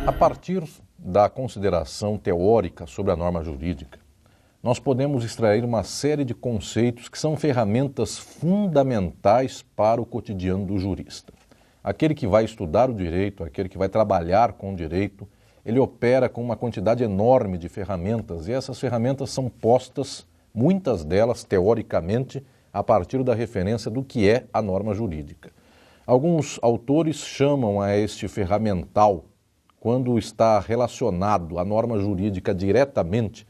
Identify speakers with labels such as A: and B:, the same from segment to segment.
A: A partir da consideração teórica sobre a norma jurídica, nós podemos extrair uma série de conceitos que são ferramentas fundamentais para o cotidiano do jurista. Aquele que vai estudar o direito, aquele que vai trabalhar com o direito, ele opera com uma quantidade enorme de ferramentas e essas ferramentas são postas, muitas delas, teoricamente, a partir da referência do que é a norma jurídica. Alguns autores chamam a este ferramental, quando está relacionado à norma jurídica diretamente,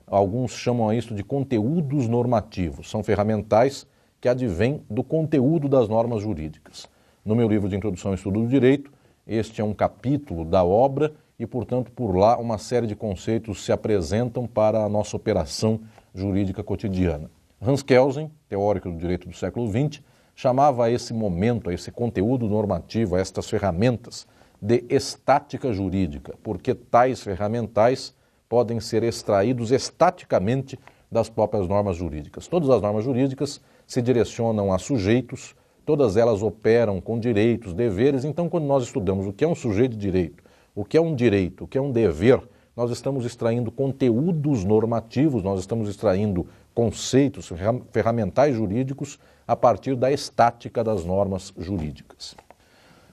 A: alguns chamam a isso de conteúdos normativos. São ferramentais que advêm do conteúdo das normas jurídicas. No meu livro de Introdução ao Estudo do Direito, este é um capítulo da obra e, portanto, por lá uma série de conceitos se apresentam para a nossa operação jurídica cotidiana. Hans Kelsen, teórico do direito do século XX, chamava a esse momento, a esse conteúdo normativo, a estas ferramentas, de estática jurídica, porque tais ferramentais podem ser extraídos estaticamente das próprias normas jurídicas. Todas as normas jurídicas se direcionam a sujeitos, todas elas operam com direitos, deveres. Então, quando nós estudamos o que é um sujeito de direito, o que é um direito, o que é um dever, nós estamos extraindo conteúdos normativos, nós estamos extraindo conceitos, ferramentais jurídicos a partir da estática das normas jurídicas.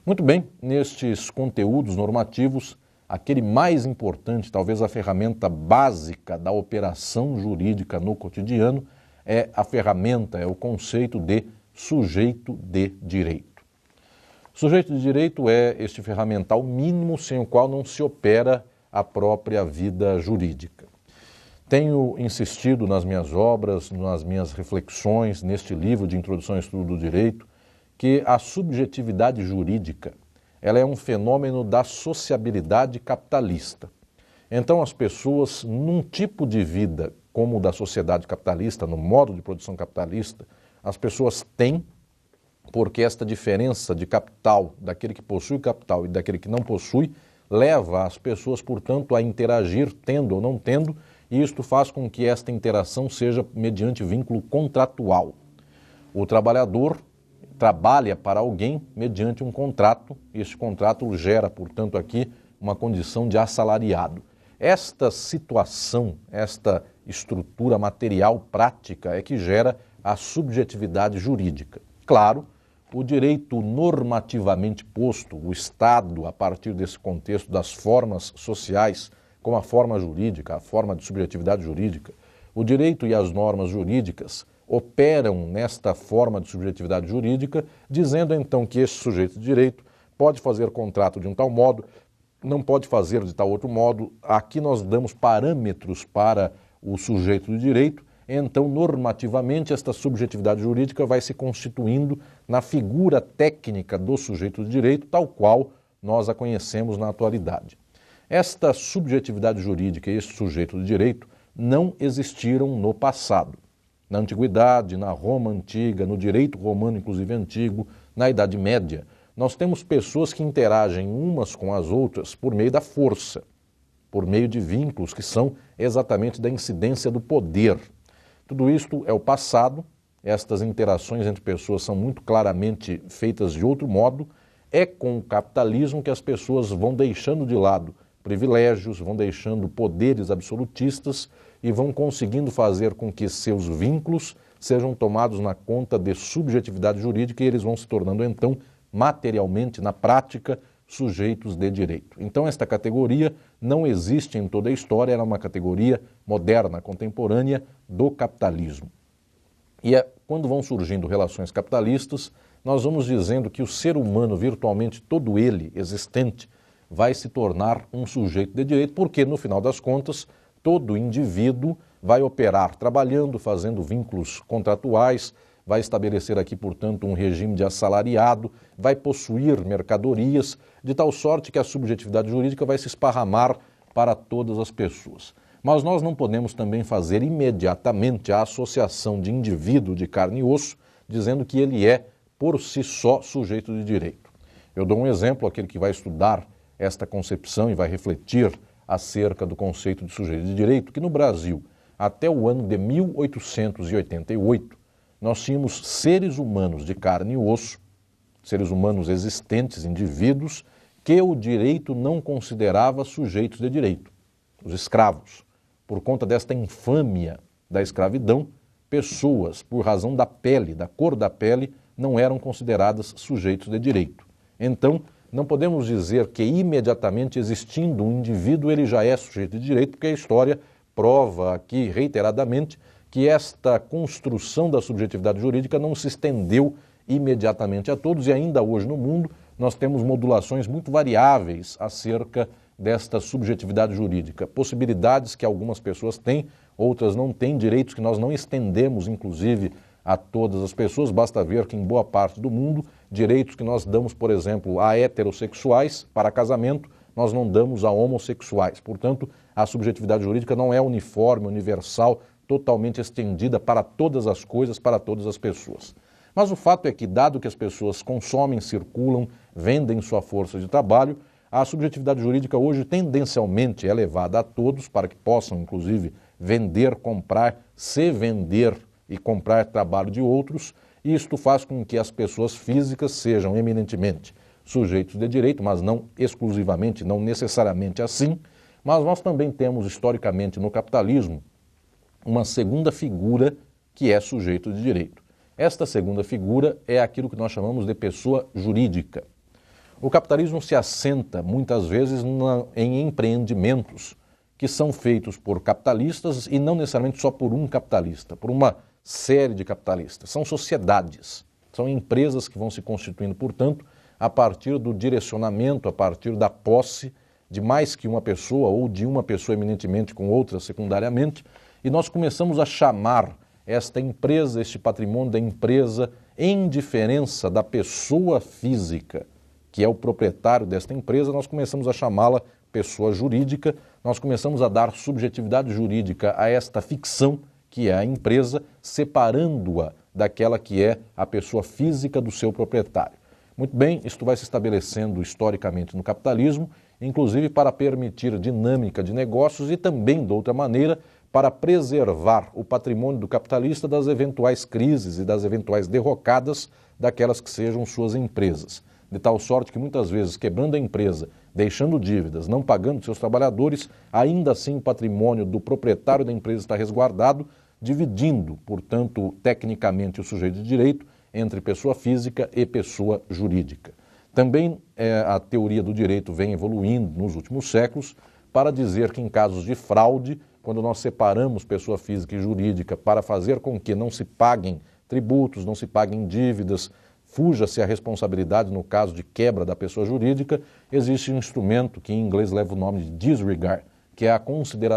A: Muito bem, nestes conteúdos normativos, aquele mais importante, talvez a ferramenta básica da operação jurídica no cotidiano, é a ferramenta, é o conceito de sujeito de direito. Sujeito de direito é este ferramental mínimo sem o qual não se opera a própria vida jurídica. Tenho insistido nas minhas obras, nas minhas reflexões, neste livro de Introdução ao Estudo do Direito, que a subjetividade jurídica ela é um fenômeno da sociabilidade capitalista. Então as pessoas, num tipo de vida como o da sociedade capitalista, no modo de produção capitalista, as pessoas têm, porque esta diferença de capital, daquele que possui capital e daquele que não possui, leva as pessoas, portanto, a interagir, tendo ou não tendo, e isto faz com que esta interação seja mediante vínculo contratual. O trabalhador trabalha para alguém mediante um contrato, e este contrato gera, portanto, aqui uma condição de assalariado. Esta situação, esta estrutura material prática é que gera a subjetividade jurídica. Claro, o direito normativamente posto, o Estado, a partir desse contexto das formas sociais, como a forma jurídica, a forma de subjetividade jurídica, o direito e as normas jurídicas operam nesta forma de subjetividade jurídica, dizendo então que este sujeito de direito pode fazer contrato de um tal modo, não pode fazer de tal outro modo. Aqui nós damos parâmetros para o sujeito de direito, então normativamente esta subjetividade jurídica vai se constituindo na figura técnica do sujeito de direito, tal qual nós a conhecemos na atualidade. Esta subjetividade jurídica e este sujeito de direito não existiram no passado. Na antiguidade, na Roma antiga, no direito romano, inclusive antigo, na Idade Média, nós temos pessoas que interagem umas com as outras por meio da força, por meio de vínculos que são exatamente da incidência do poder. Tudo isto é o passado, estas interações entre pessoas são muito claramente feitas de outro modo. É com o capitalismo que as pessoas vão deixando de lado privilégios, vão deixando poderes absolutistas e vão conseguindo fazer com que seus vínculos sejam tomados na conta de subjetividade jurídica e eles vão se tornando, então, materialmente, na prática, sujeitos de direito. Então, esta categoria não existe em toda a história, ela é uma categoria moderna, contemporânea do capitalismo. E quando vão surgindo relações capitalistas, nós vamos dizendo que o ser humano, virtualmente todo ele existente, vai se tornar um sujeito de direito, porque, no final das contas, todo indivíduo vai operar trabalhando, fazendo vínculos contratuais, vai estabelecer aqui, portanto, um regime de assalariado, vai possuir mercadorias, de tal sorte que a subjetividade jurídica vai se esparramar para todas as pessoas. Mas nós não podemos também fazer imediatamente a associação de indivíduo de carne e osso, dizendo que ele é, por si só, sujeito de direito. Eu dou um exemplo, aquele que vai estudar esta concepção e vai refletir acerca do conceito de sujeito de direito, que no Brasil, até o ano de 1888, nós tínhamos seres humanos de carne e osso, seres humanos existentes, indivíduos, que o direito não considerava sujeitos de direito, os escravos. Por conta desta infâmia da escravidão, pessoas, por razão da pele, da cor da pele, não eram consideradas sujeitos de direito. Então, não podemos dizer que imediatamente existindo um indivíduo ele já é sujeito de direito, porque a história prova aqui reiteradamente que esta construção da subjetividade jurídica não se estendeu imediatamente a todos e ainda hoje no mundo nós temos modulações muito variáveis acerca desta subjetividade jurídica, possibilidades que algumas pessoas têm, outras não têm, direitos que nós não estendemos, inclusive, a todas as pessoas. Basta ver que em boa parte do mundo, direitos que nós damos, por exemplo, a heterossexuais para casamento, nós não damos a homossexuais. Portanto, a subjetividade jurídica não é uniforme, universal, totalmente estendida para todas as coisas, para todas as pessoas. Mas o fato é que, dado que as pessoas consomem, circulam, vendem sua força de trabalho, a subjetividade jurídica hoje tendencialmente é levada a todos para que possam, inclusive, vender, comprar, se vender e comprar trabalho de outros, e isto faz com que as pessoas físicas sejam eminentemente sujeitos de direito, mas não exclusivamente, não necessariamente assim, mas nós também temos historicamente no capitalismo uma segunda figura que é sujeito de direito. Esta segunda figura é aquilo que nós chamamos de pessoa jurídica. O capitalismo se assenta muitas vezes em empreendimentos que são feitos por capitalistas e não necessariamente só por um capitalista, por uma série de capitalistas. São sociedades, são empresas que vão se constituindo, portanto, a partir do direcionamento, a partir da posse de mais que uma pessoa ou de uma pessoa eminentemente com outra secundariamente, e nós começamos a chamar esta empresa, este patrimônio da empresa, em diferença da pessoa física, que é o proprietário desta empresa, nós começamos a chamá-la pessoa jurídica, nós começamos a dar subjetividade jurídica a esta ficção, que é a empresa, separando-a daquela que é a pessoa física do seu proprietário. Muito bem, isto vai se estabelecendo historicamente no capitalismo, inclusive para permitir dinâmica de negócios e também, de outra maneira, para preservar o patrimônio do capitalista das eventuais crises e das eventuais derrocadas daquelas que sejam suas empresas. De tal sorte que muitas vezes, quebrando a empresa, deixando dívidas, não pagando seus trabalhadores, ainda assim o patrimônio do proprietário da empresa está resguardado, dividindo, portanto, tecnicamente o sujeito de direito entre pessoa física e pessoa jurídica. Também a teoria do direito vem evoluindo nos últimos séculos para dizer que em casos de fraude, quando nós separamos pessoa física e jurídica para fazer com que não se paguem tributos, não se paguem dívidas, fuja-se a responsabilidade no caso de quebra da pessoa jurídica, existe um instrumento que em inglês leva o nome de disregard, que é a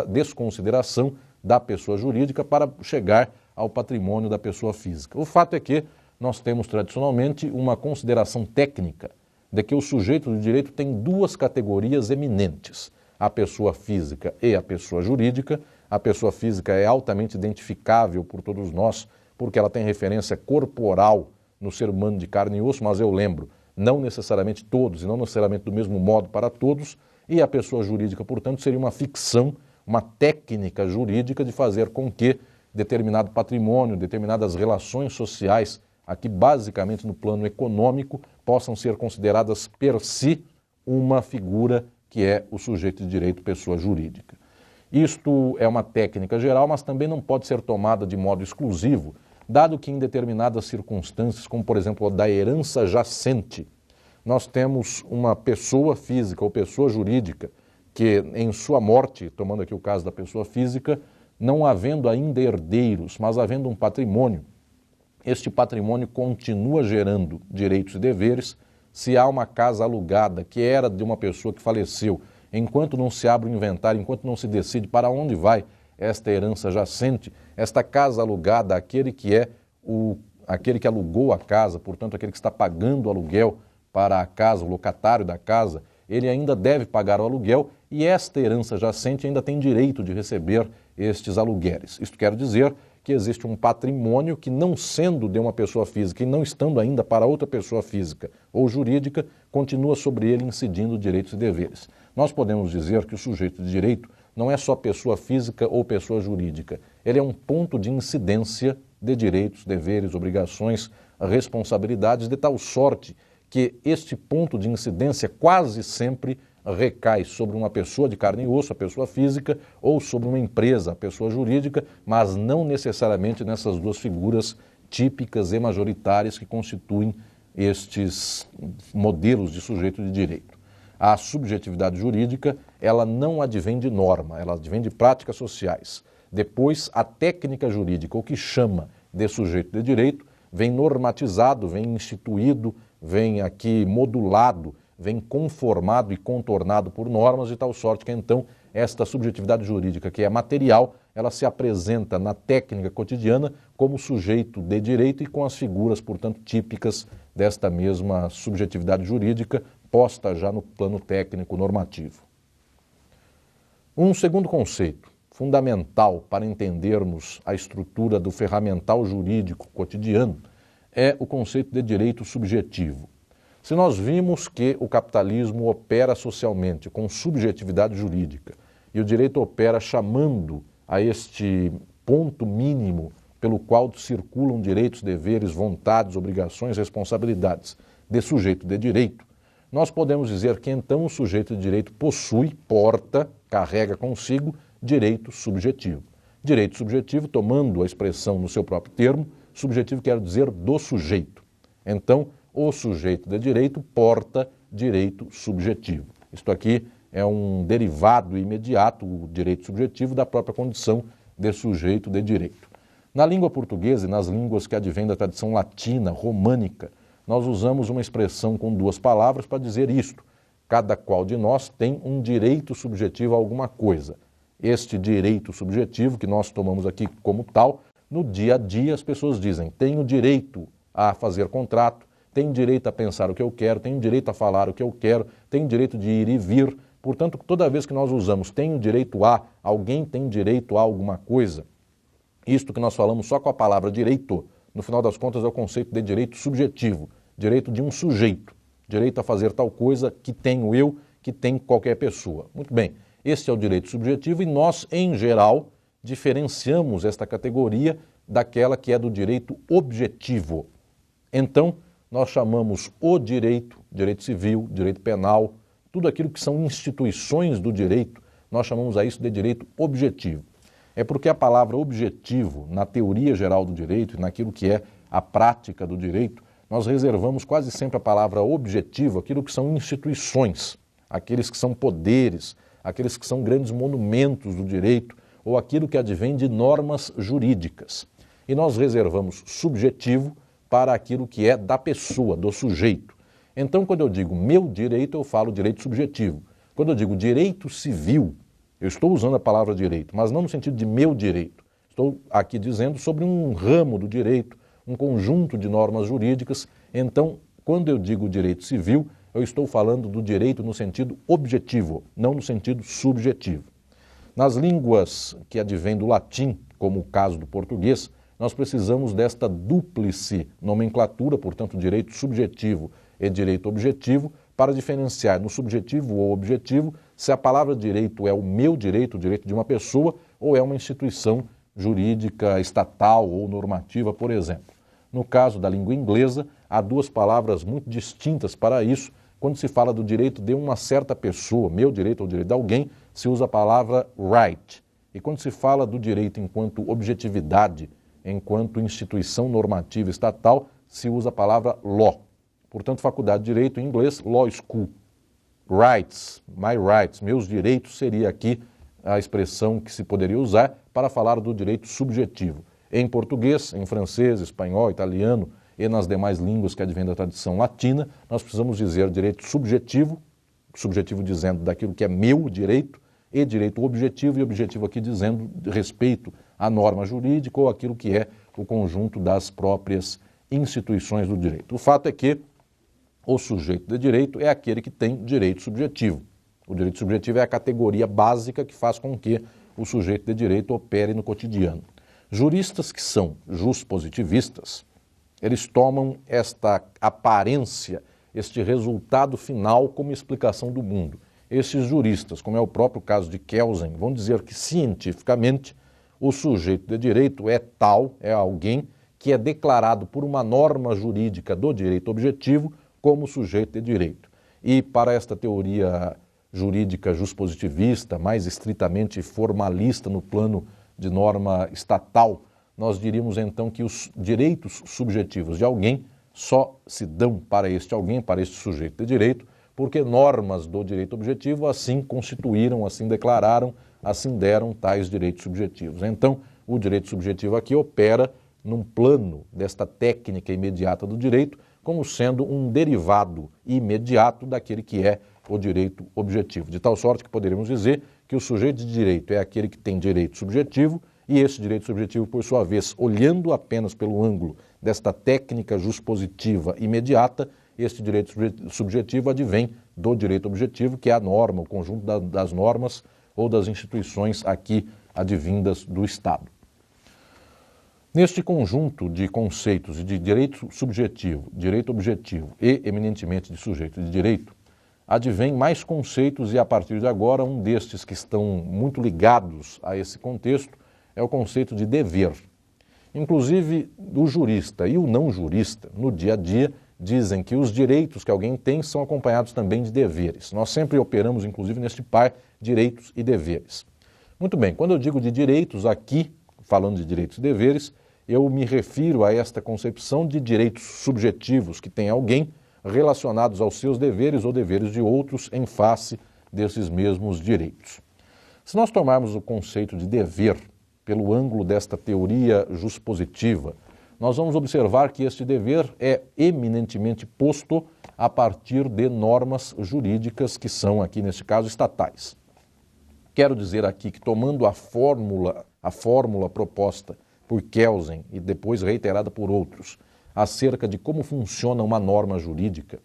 A: desconsideração da pessoa jurídica para chegar ao patrimônio da pessoa física. O fato é que nós temos tradicionalmente uma consideração técnica de que o sujeito de direito tem duas categorias eminentes, a pessoa física e a pessoa jurídica. A pessoa física é altamente identificável por todos nós, porque ela tem referência corporal no ser humano de carne e osso, mas eu lembro, não necessariamente todos e não necessariamente do mesmo modo para todos, e a pessoa jurídica, portanto, seria uma ficção, uma técnica jurídica de fazer com que determinado patrimônio, determinadas relações sociais, aqui basicamente no plano econômico, possam ser consideradas per si uma figura que é o sujeito de direito, pessoa jurídica. Isto é uma técnica geral, mas também não pode ser tomada de modo exclusivo, dado que em determinadas circunstâncias, como por exemplo a da herança jacente, nós temos uma pessoa física ou pessoa jurídica que em sua morte, tomando aqui o caso da pessoa física, não havendo ainda herdeiros, mas havendo um patrimônio, este patrimônio continua gerando direitos e deveres. Se há uma casa alugada que era de uma pessoa que faleceu, enquanto não se abre o inventário, enquanto não se decide para onde vai esta herança jacente, esta casa alugada, aquele que alugou a casa, portanto aquele que está pagando o aluguel para a casa, o locatário da casa, ele ainda deve pagar o aluguel e esta herança jacente ainda tem direito de receber estes aluguéis. Isto quer dizer que existe um patrimônio que, não sendo de uma pessoa física e não estando ainda para outra pessoa física ou jurídica, continua sobre ele incidindo direitos e deveres. Nós podemos dizer que o sujeito de direito não é só pessoa física ou pessoa jurídica, ele é um ponto de incidência de direitos, deveres, obrigações, responsabilidades, de tal sorte que este ponto de incidência quase sempre recai sobre uma pessoa de carne e osso, a pessoa física, ou sobre uma empresa, a pessoa jurídica, mas não necessariamente nessas duas figuras típicas e majoritárias que constituem estes modelos de sujeito de direito. A subjetividade jurídica, ela não advém de norma, ela advém de práticas sociais. Depois, a técnica jurídica, o que chama de sujeito de direito, vem normatizado, vem instituído, vem aqui modulado, vem conformado e contornado por normas, de tal sorte que, então, esta subjetividade jurídica, que é material, ela se apresenta na técnica cotidiana como sujeito de direito e com as figuras, portanto, típicas desta mesma subjetividade jurídica, posta já no plano técnico normativo. Um segundo conceito, fundamental para entendermos a estrutura do ferramental jurídico cotidiano, é o conceito de direito subjetivo. Se nós vimos que o capitalismo opera socialmente com subjetividade jurídica e o direito opera chamando a este ponto mínimo pelo qual circulam direitos, deveres, vontades, obrigações, responsabilidades de sujeito de direito, nós podemos dizer que então o sujeito de direito possui, porta, carrega consigo direito subjetivo. Direito subjetivo, tomando a expressão no seu próprio termo, subjetivo quer dizer do sujeito. Então, o sujeito de direito porta direito subjetivo. Isto aqui é um derivado imediato, o direito subjetivo, da própria condição de sujeito de direito. Na língua portuguesa e nas línguas que advêm da tradição latina, românica, nós usamos uma expressão com duas palavras para dizer isto. Cada qual de nós tem um direito subjetivo a alguma coisa. Este direito subjetivo, que nós tomamos aqui como tal, no dia a dia as pessoas dizem: tenho direito a fazer contrato, tenho direito a pensar o que eu quero, tenho direito a falar o que eu quero, tenho direito de ir e vir. Portanto, toda vez que nós usamos tenho direito a, alguém tem direito a alguma coisa, isto que nós falamos só com a palavra direito, no final das contas é o conceito de direito subjetivo, direito de um sujeito, direito a fazer tal coisa que tenho eu, que tem qualquer pessoa. Muito bem, este é o direito subjetivo e nós, em geral, diferenciamos esta categoria daquela que é do direito objetivo. Então, nós chamamos o direito, direito civil, direito penal, tudo aquilo que são instituições do direito, nós chamamos a isso de direito objetivo. É porque a palavra objetivo, na teoria geral do direito e naquilo que é a prática do direito, nós reservamos quase sempre a palavra objetivo, aquilo que são instituições, aqueles que são poderes, aqueles que são grandes monumentos do direito, ou aquilo que advém de normas jurídicas. E nós reservamos subjetivo para aquilo que é da pessoa, do sujeito. Então, quando eu digo meu direito, eu falo direito subjetivo. Quando eu digo direito civil, eu estou usando a palavra direito, mas não no sentido de meu direito. Estou aqui dizendo sobre um ramo do direito, um conjunto de normas jurídicas. Então, quando eu digo direito civil, eu estou falando do direito no sentido objetivo, não no sentido subjetivo. Nas línguas que advêm do latim, como o caso do português, nós precisamos desta dúplice nomenclatura, portanto, direito subjetivo e direito objetivo, para diferenciar no subjetivo ou objetivo se a palavra direito é o meu direito, o direito de uma pessoa, ou é uma instituição jurídica, estatal ou normativa, por exemplo. No caso da língua inglesa, há duas palavras muito distintas para isso. Quando se fala do direito de uma certa pessoa, meu direito ou direito de alguém, se usa a palavra right. E quando se fala do direito enquanto objetividade, enquanto instituição normativa estatal, se usa a palavra law. Portanto, faculdade de Direito em inglês, law school. Rights, my rights, meus direitos seria aqui a expressão que se poderia usar para falar do direito subjetivo. Em português, em francês, espanhol, italiano e nas demais línguas que advêm da tradição latina, nós precisamos dizer direito subjetivo, subjetivo dizendo daquilo que é meu direito, e direito objetivo, e objetivo aqui dizendo respeito à norma jurídica ou aquilo que é o conjunto das próprias instituições do direito. O fato é que o sujeito de direito é aquele que tem direito subjetivo. O direito subjetivo é a categoria básica que faz com que o sujeito de direito opere no cotidiano. Juristas que são juspositivistas, eles tomam esta aparência, este resultado final como explicação do mundo. Esses juristas, como é o próprio caso de Kelsen, vão dizer que cientificamente o sujeito de direito é tal, é alguém que é declarado por uma norma jurídica do direito objetivo como sujeito de direito. E para esta teoria jurídica juspositivista, mais estritamente formalista no plano de norma estatal, nós diríamos então que os direitos subjetivos de alguém só se dão para este alguém, para este sujeito de direito, porque normas do direito objetivo assim constituíram, assim declararam, assim deram tais direitos subjetivos. Então, o direito subjetivo aqui opera num plano desta técnica imediata do direito, como sendo um derivado imediato daquele que é o direito objetivo. De tal sorte que poderíamos dizer que o sujeito de direito é aquele que tem direito subjetivo, e esse direito subjetivo, por sua vez, olhando apenas pelo ângulo desta técnica juspositiva imediata, este direito subjetivo advém do direito objetivo, que é a norma, o conjunto das normas ou das instituições aqui advindas do Estado. Neste conjunto de conceitos de direito subjetivo, direito objetivo e eminentemente de sujeito de direito, advém mais conceitos e a partir de agora um destes que estão muito ligados a esse contexto é o conceito de dever. Inclusive, o jurista e o não jurista, no dia a dia, dizem que os direitos que alguém tem são acompanhados também de deveres. Nós sempre operamos, inclusive, neste par, direitos e deveres. Muito bem, quando eu digo de direitos aqui, falando de direitos e deveres, eu me refiro a esta concepção de direitos subjetivos que tem alguém relacionados aos seus deveres ou deveres de outros em face desses mesmos direitos. Se nós tomarmos o conceito de dever pelo ângulo desta teoria juspositiva, nós vamos observar que este dever é eminentemente posto a partir de normas jurídicas que são, aqui neste caso, estatais. Quero dizer aqui que, tomando a fórmula proposta por Kelsen e depois reiterada por outros, acerca de como funciona uma norma jurídica,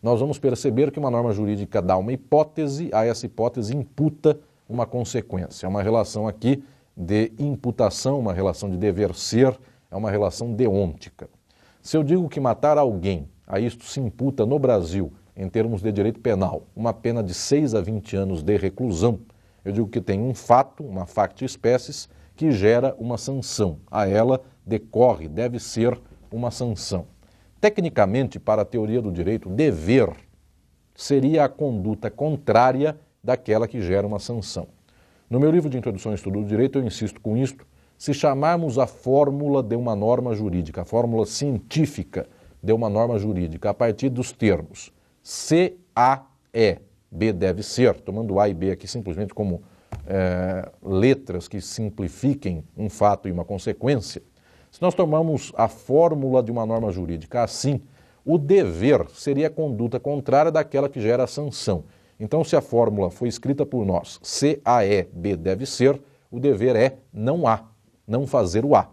A: nós vamos perceber que uma norma jurídica dá uma hipótese, a essa hipótese imputa uma consequência. É uma relação aqui de imputação, uma relação de dever ser, é uma relação deôntica. Se eu digo que matar alguém, a isto se imputa no Brasil, em termos de direito penal, uma pena de 6 a 20 anos de reclusão, eu digo que tem um fato, uma facta species, que gera uma sanção. A ela decorre, deve ser uma sanção. Tecnicamente, para a teoria do direito, dever seria a conduta contrária daquela que gera uma sanção. No meu livro de Introdução ao Estudo do Direito, eu insisto com isto, se chamarmos a fórmula de uma norma jurídica, a fórmula científica de uma norma jurídica, a partir dos termos C-A-E, B deve ser, tomando A e B aqui simplesmente como letras que simplifiquem um fato e uma consequência, se nós tomarmos a fórmula de uma norma jurídica assim, o dever seria a conduta contrária daquela que gera a sanção. Então, se a fórmula foi escrita por nós, C-A-E, B deve ser, o dever é não A, não fazer o A.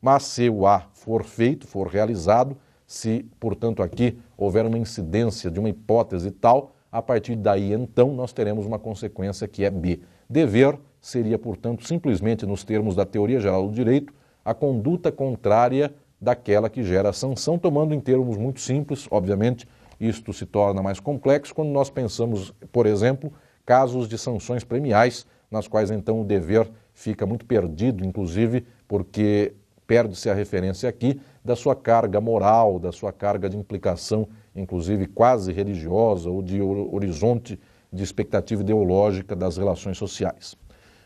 A: Mas se o A for feito, for realizado, se, portanto, aqui houver uma incidência de uma hipótese tal, a partir daí, então, nós teremos uma consequência que é B. Dever seria, portanto, simplesmente, nos termos da teoria geral do direito, a conduta contrária daquela que gera a sanção, tomando em termos muito simples, obviamente, isto se torna mais complexo quando nós pensamos, por exemplo, casos de sanções premiais, nas quais então o dever fica muito perdido, inclusive porque perde-se a referência aqui da sua carga moral, da sua carga de implicação, inclusive quase religiosa ou de horizonte de expectativa ideológica das relações sociais.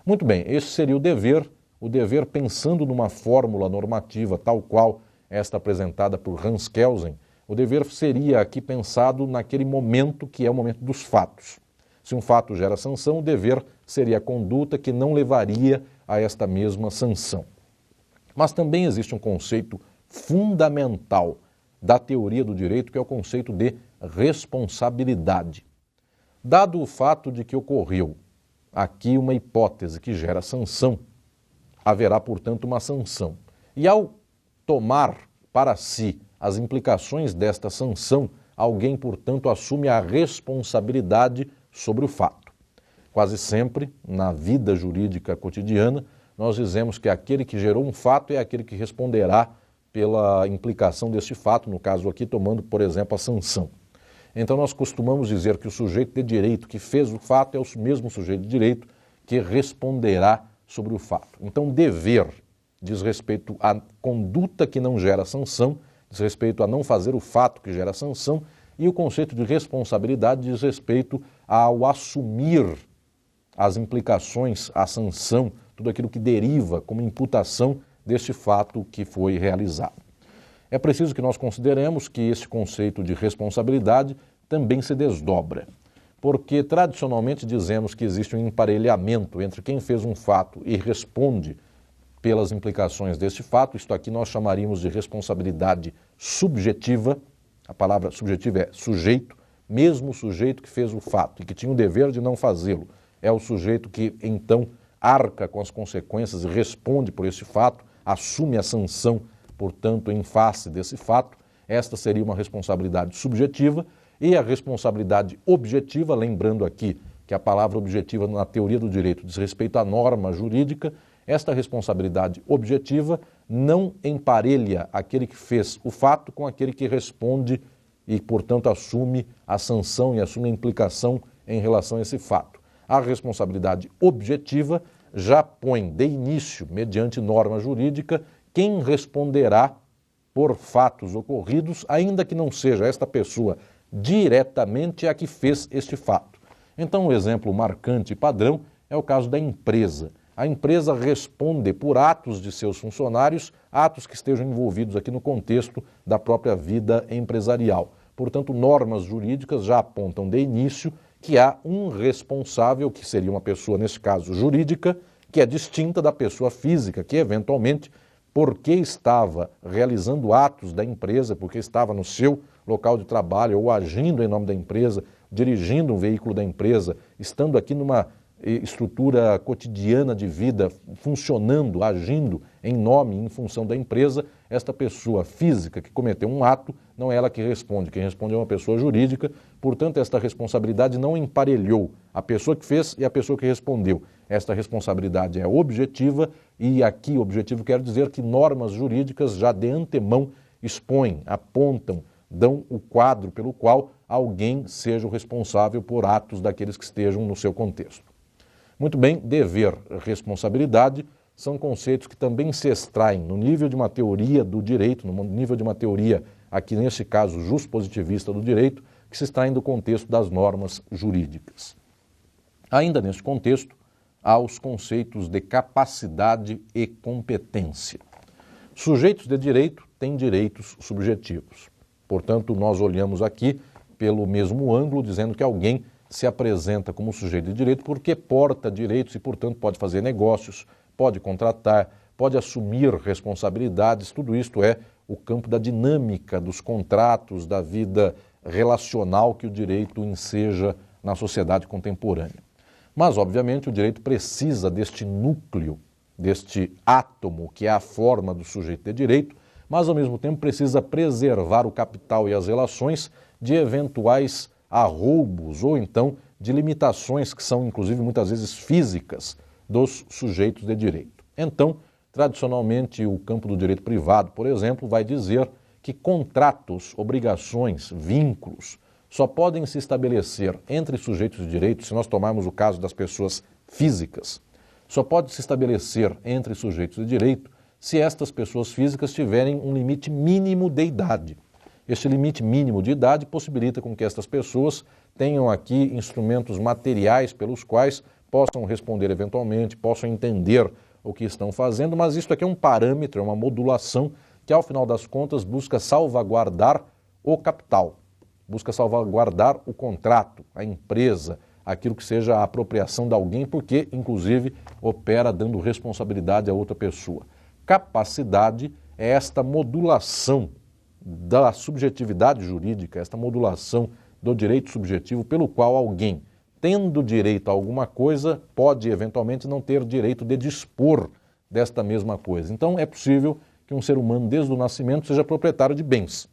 A: Muito bem, esse seria o dever pensando numa fórmula normativa tal qual esta apresentada por Hans Kelsen, o dever seria aqui pensado naquele momento que é o momento dos fatos. Se um fato gera sanção, o dever seria a conduta que não levaria a esta mesma sanção. Mas também existe um conceito fundamental da teoria do direito, que é o conceito de responsabilidade. Dado o fato de que ocorreu aqui uma hipótese que gera sanção, haverá, portanto, uma sanção. E ao tomar para si as implicações desta sanção, alguém, portanto, assume a responsabilidade sobre o fato. Quase sempre, na vida jurídica cotidiana, nós dizemos que aquele que gerou um fato é aquele que responderá pela implicação deste fato, no caso aqui, tomando, por exemplo, a sanção. Então, nós costumamos dizer que o sujeito de direito que fez o fato é o mesmo sujeito de direito que responderá sobre o fato. Então, dever diz respeito à conduta que não gera sanção, diz respeito a não fazer o fato que gera sanção, e o conceito de responsabilidade diz respeito ao assumir as implicações, a sanção, tudo aquilo que deriva como imputação deste fato que foi realizado. É preciso que nós consideremos que esse conceito de responsabilidade também se desdobra, porque tradicionalmente dizemos que existe um emparelhamento entre quem fez um fato e responde pelas implicações deste fato. Isto aqui nós chamaríamos de responsabilidade subjetiva. A palavra subjetiva é sujeito, mesmo o sujeito que fez o fato e que tinha o dever de não fazê-lo. É o sujeito que então arca com as consequências e responde por esse fato, assume a sanção, portanto, em face desse fato. Esta seria uma responsabilidade subjetiva. E a responsabilidade objetiva, lembrando aqui que a palavra objetiva na teoria do direito diz respeito à norma jurídica, esta responsabilidade objetiva não emparelha aquele que fez o fato com aquele que responde e, portanto, assume a sanção e assume a implicação em relação a esse fato. A responsabilidade objetiva já põe de início, mediante norma jurídica, quem responderá por fatos ocorridos, ainda que não seja esta pessoa diretamente a que fez este fato. Então, um exemplo marcante e padrão é o caso da empresa. A empresa responde por atos de seus funcionários, atos que estejam envolvidos aqui no contexto da própria vida empresarial. Portanto, normas jurídicas já apontam de início que há um responsável, que seria uma pessoa, nesse caso, jurídica, que é distinta da pessoa física, que eventualmente, porque estava realizando atos da empresa, porque estava no seu local de trabalho ou agindo em nome da empresa, dirigindo um veículo da empresa, estando aqui numa estrutura cotidiana de vida, funcionando, agindo em nome e em função da empresa, esta pessoa física que cometeu um ato, não é ela que responde, quem responde é uma pessoa jurídica, portanto esta responsabilidade não emparelhou a pessoa que fez e a pessoa que respondeu. Esta responsabilidade é objetiva e aqui objetivo quer dizer que normas jurídicas já de antemão expõem, apontam, dão o quadro pelo qual alguém seja o responsável por atos daqueles que estejam no seu contexto. Muito bem, dever, responsabilidade são conceitos que também se extraem no nível de uma teoria do direito, no nível de uma teoria, aqui nesse caso, justpositivista do direito, que se extraem do contexto das normas jurídicas. Ainda neste contexto, há os conceitos de capacidade e competência. Sujeitos de direito têm direitos subjetivos. Portanto, nós olhamos aqui pelo mesmo ângulo, dizendo que alguém se apresenta como sujeito de direito porque porta direitos e, portanto, pode fazer negócios, pode contratar, pode assumir responsabilidades. Tudo isto é o campo da dinâmica dos contratos, da vida relacional que o direito enseja na sociedade contemporânea. Mas, obviamente, o direito precisa deste núcleo, deste átomo que é a forma do sujeito de direito, mas, ao mesmo tempo, precisa preservar o capital e as relações de eventuais arroubos ou então de limitações que são, inclusive, muitas vezes físicas dos sujeitos de direito. Então, tradicionalmente, o campo do direito privado, por exemplo, vai dizer que contratos, obrigações, vínculos só podem se estabelecer entre sujeitos de direito, se nós tomarmos o caso das pessoas físicas, só pode se estabelecer entre sujeitos de direito se estas pessoas físicas tiverem um limite mínimo de idade. Este limite mínimo de idade possibilita com que estas pessoas tenham aqui instrumentos materiais pelos quais possam responder eventualmente, possam entender o que estão fazendo, mas isto aqui é um parâmetro, é uma modulação que, ao final das contas, busca salvaguardar o capital, busca salvaguardar o contrato, a empresa, aquilo que seja a apropriação de alguém, porque, inclusive, opera dando responsabilidade a outra pessoa. Capacidade é esta modulação da subjetividade jurídica, esta modulação do direito subjetivo pelo qual alguém, tendo direito a alguma coisa, pode eventualmente não ter direito de dispor desta mesma coisa. Então é possível que um ser humano desde o nascimento seja proprietário de bens.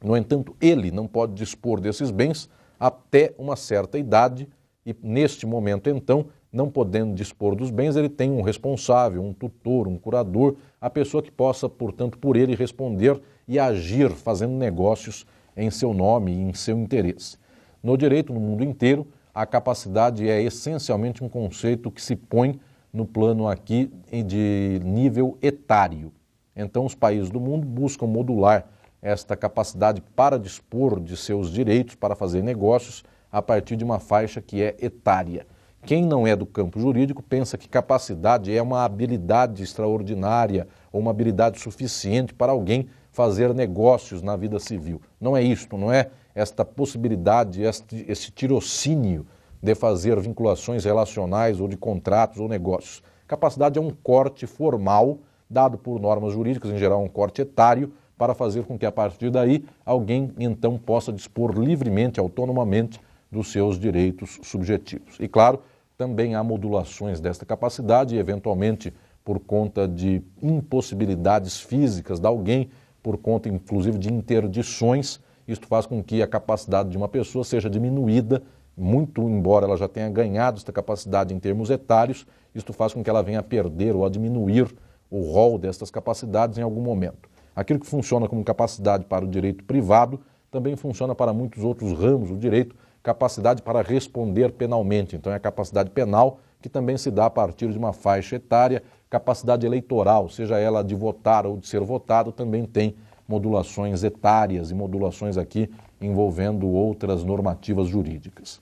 A: No entanto, ele não pode dispor desses bens até uma certa idade e neste momento então, não podendo dispor dos bens, ele tem um responsável, um tutor, um curador, a pessoa que possa, portanto, por ele responder e agir fazendo negócios em seu nome e em seu interesse. No direito, no mundo inteiro, a capacidade é essencialmente um conceito que se põe no plano aqui de nível etário. Então, os países do mundo buscam modular esta capacidade para dispor de seus direitos, para fazer negócios, a partir de uma faixa que é etária. Quem não é do campo jurídico pensa que capacidade é uma habilidade extraordinária ou uma habilidade suficiente para alguém fazer negócios na vida civil. Não é isto, não é esta possibilidade, esse tirocínio de fazer vinculações relacionais ou de contratos ou negócios. Capacidade é um corte formal, dado por normas jurídicas, em geral um corte etário, para fazer com que a partir daí alguém então possa dispor livremente, autonomamente, dos seus direitos subjetivos. E claro, também há modulações desta capacidade, eventualmente por conta de impossibilidades físicas de alguém, por conta inclusive de interdições. Isto faz com que a capacidade de uma pessoa seja diminuída, muito embora ela já tenha ganhado esta capacidade em termos etários, isto faz com que ela venha a perder ou a diminuir o rol destas capacidades em algum momento. Aquilo que funciona como capacidade para o direito privado também funciona para muitos outros ramos do direito, capacidade para responder penalmente. Então é a capacidade penal que também se dá a partir de uma faixa etária, capacidade eleitoral, seja ela de votar ou de ser votado, também tem modulações etárias e modulações aqui envolvendo outras normativas jurídicas.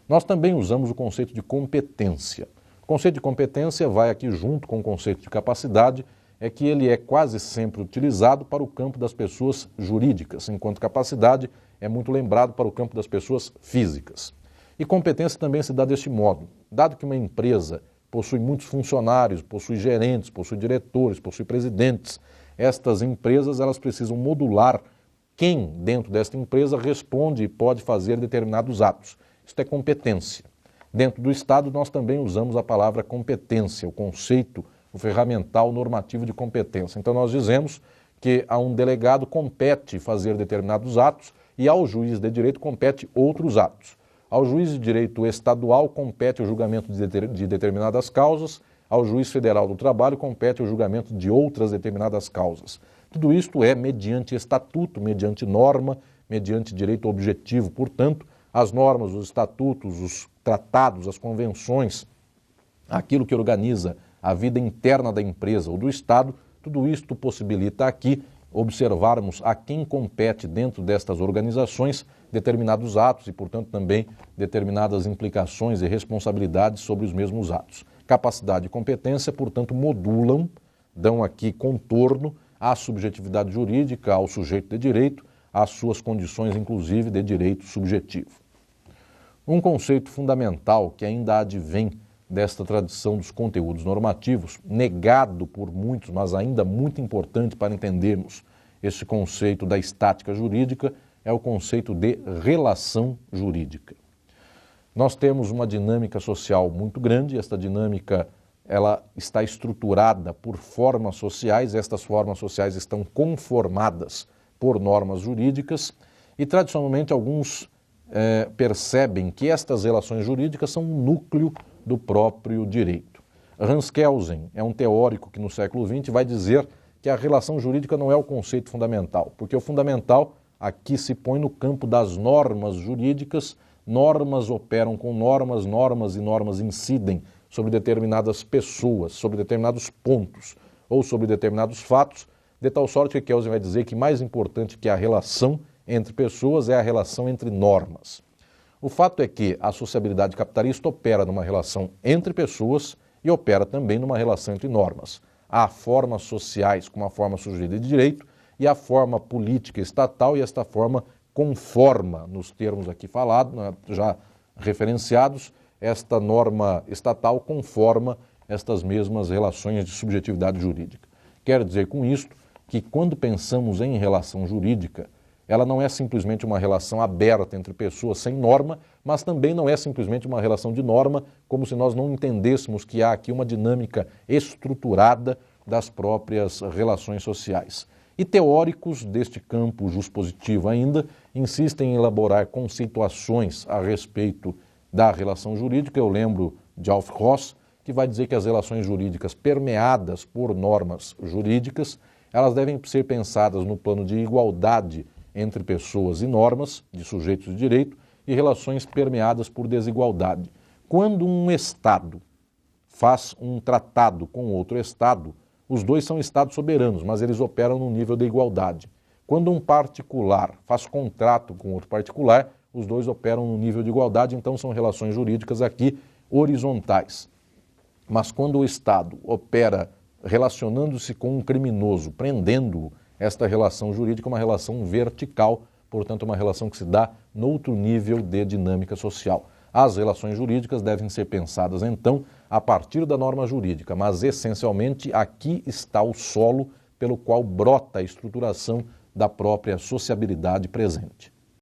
A: Nós também usamos o conceito de competência. O conceito de competência vai aqui junto com o conceito de capacidade, é que ele é quase sempre utilizado para o campo das pessoas jurídicas, enquanto capacidade é muito lembrado para o campo das pessoas físicas. E competência também se dá deste modo. Dado que uma empresa possui muitos funcionários, possui gerentes, possui diretores, possui presidentes, estas empresas elas precisam modular quem dentro desta empresa responde e pode fazer determinados atos. Isto é competência. Dentro do Estado nós também usamos a palavra competência, o conceito, o ferramental normativo de competência. Então nós dizemos que a um delegado compete fazer determinados atos e ao juiz de direito compete outros atos. Ao juiz de direito estadual compete o julgamento de determinadas causas, ao juiz federal do trabalho compete o julgamento de outras determinadas causas. Tudo isto é mediante estatuto, mediante norma, mediante direito objetivo. Portanto, as normas, os estatutos, os tratados, as convenções, aquilo que organiza a vida interna da empresa ou do Estado, tudo isto possibilita aqui observarmos a quem compete dentro destas organizações determinados atos e, portanto, também determinadas implicações e responsabilidades sobre os mesmos atos. Capacidade e competência, portanto, modulam, dão aqui contorno à subjetividade jurídica, ao sujeito de direito, às suas condições, inclusive, de direito subjetivo. Um conceito fundamental que ainda advém desta tradição dos conteúdos normativos, negado por muitos, mas ainda muito importante para entendermos este conceito da estática jurídica, é o conceito de relação jurídica. Nós temos uma dinâmica social muito grande, esta dinâmica ela está estruturada por formas sociais, estas formas sociais estão conformadas por normas jurídicas e, tradicionalmente, alguns percebem que estas relações jurídicas são um núcleo do próprio direito. Hans Kelsen é um teórico que no século XX vai dizer que a relação jurídica não é o conceito fundamental, porque o fundamental aqui se põe no campo das normas jurídicas, normas operam com normas, normas e normas incidem sobre determinadas pessoas, sobre determinados pontos ou sobre determinados fatos, de tal sorte que Kelsen vai dizer que mais importante que a relação entre pessoas é a relação entre normas. O fato é que a sociabilidade capitalista opera numa relação entre pessoas e opera também numa relação entre normas. Há formas sociais como a forma sujeita de direito e a forma política estatal, e esta forma conforma, nos termos aqui falados, já referenciados, esta norma estatal conforma estas mesmas relações de subjetividade jurídica. Quer dizer com isto que quando pensamos em relação jurídica, ela não é simplesmente uma relação aberta entre pessoas sem norma, mas também não é simplesmente uma relação de norma, como se nós não entendêssemos que há aqui uma dinâmica estruturada das próprias relações sociais. E teóricos deste campo juspositivo ainda insistem em elaborar conceituações a respeito da relação jurídica. Eu lembro de Alf Ross, que vai dizer que as relações jurídicas permeadas por normas jurídicas, elas devem ser pensadas no plano de igualdade entre pessoas e normas, de sujeitos de direito, e relações permeadas por desigualdade. Quando um Estado faz um tratado com outro Estado, os dois são Estados soberanos, mas eles operam no nível da igualdade. Quando um particular faz contrato com outro particular, os dois operam no nível de igualdade, então são relações jurídicas aqui horizontais. Mas quando o Estado opera relacionando-se com um criminoso, prendendo-o, esta relação jurídica é uma relação vertical, portanto, uma relação que se dá noutro nível de dinâmica social. As relações jurídicas devem ser pensadas, então, a partir da norma jurídica, mas, essencialmente, aqui está o solo pelo qual brota a estruturação da própria sociabilidade presente.